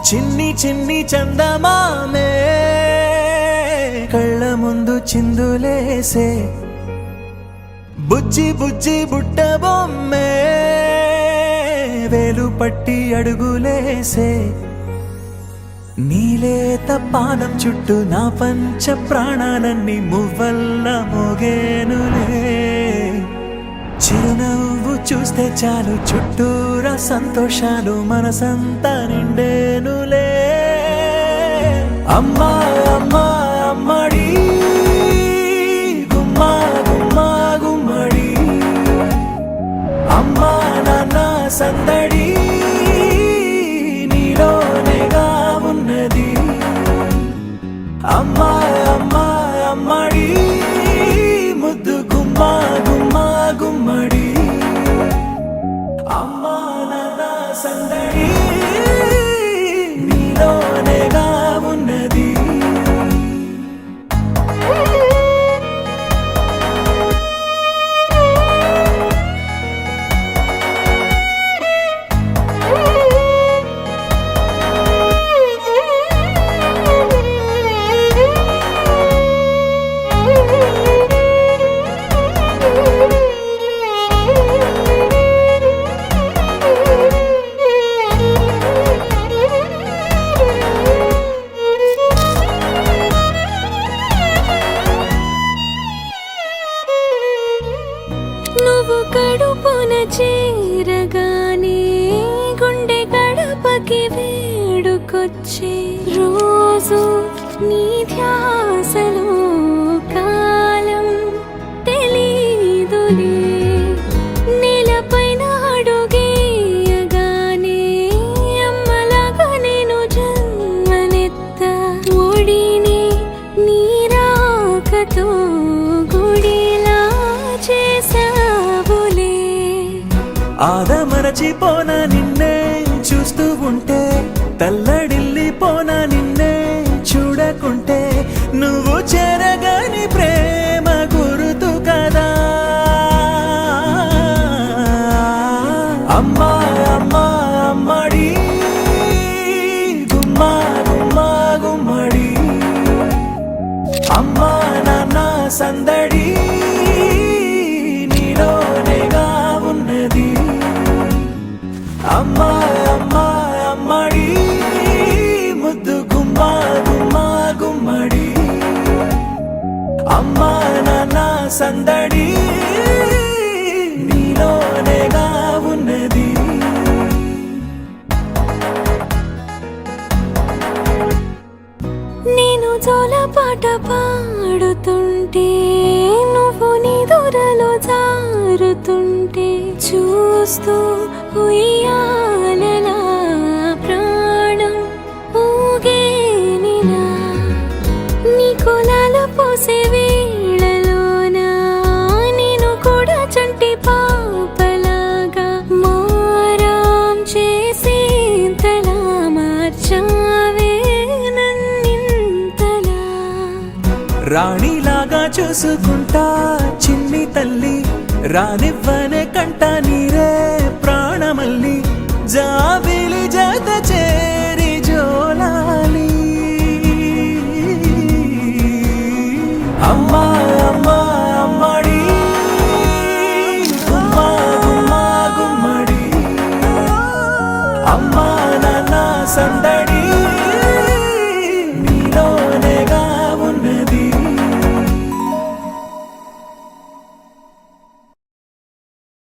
చిన్ని చిన్ని చందమామే కళ్ళ ముందు చిందులేసే బుజ్జి బుజ్జి బుట్ట బొమ్మే వేలు పట్టి అడుగులేసే నీలేత పాదం చుట్టూ నా పంచ ప్రాణాలన్నీ మువ్వల్ల మోగేనులే చిరునవ్వు చూస్తే చాలు చుట్టూరా సంతోషాలు మనసంతా నిండేనులే అమ్మా అమ్మా అమ్మడి గుమ్మా గుమ్మా గుమ్మడి అమ్మా నాన్న సందడి నీలోనేగా ఉన్నది అమ్మా అమ్మా అమ్మడి ముద్దు గుమ్మా గుమ్మా గుమ్మడి అమ్మా నాన్న సందడి నీలోనేగా ఉన్నది నువ్వు కడుపున చేరగానే గుండె గడపకి వేడుకొచ్చే రోజు నీ ధ్యాసలో కాలం తెలీదులే నేలపైన అడుగేయగానే అమ్మలాగా నేను జన్మనెత్త ఒడిని నీ రాకతో గుడిలా చేసావులే ఆదమరచిపోన నిన్నే చూస్తూ ఉంటే తల్లడిల్లిపోన నిన్నే చూడకుంటే నువ్వు చెరగని ప్రేమ గురుతు కదా అమ్మా అమ్మా అమ్మడి గుమ్మా గుమ్మా గుమ్మడి అమ్మా నాన్న సందడి నీలోనేగా ఉన్నది అమ్మా అమ్మా అమ్మడి ముద్దు గుమ్మా గుమ్మా గుమ్మడి అమ్మా నాన్న సందడి నీలోనేగా ఉన్నది నేను జోలపాట పాడుతుంటే నువ్వు నీ దూరలో జారుతుంటే చూస్తూ ఉయ్యాలలా ప్రాణం ఊగేనిలా నీ కులాల పోసే వేళలోన నేను కూడా చంటి పాపలాగా మారాం చేసేంతలా మార్చావే నన్నింతలా రాణిలాగా చూసుకుంటా చిన్ని తల్లి రానివ్వనే కంట నీరే ప్రాణమల్లి జాబిలి జత చేరి జోలాలి అమ్మా అమ్మా అమ్మడి గుమ్మా గుమ్మా గుమ్మడి అమ్మా నాన్న సందడి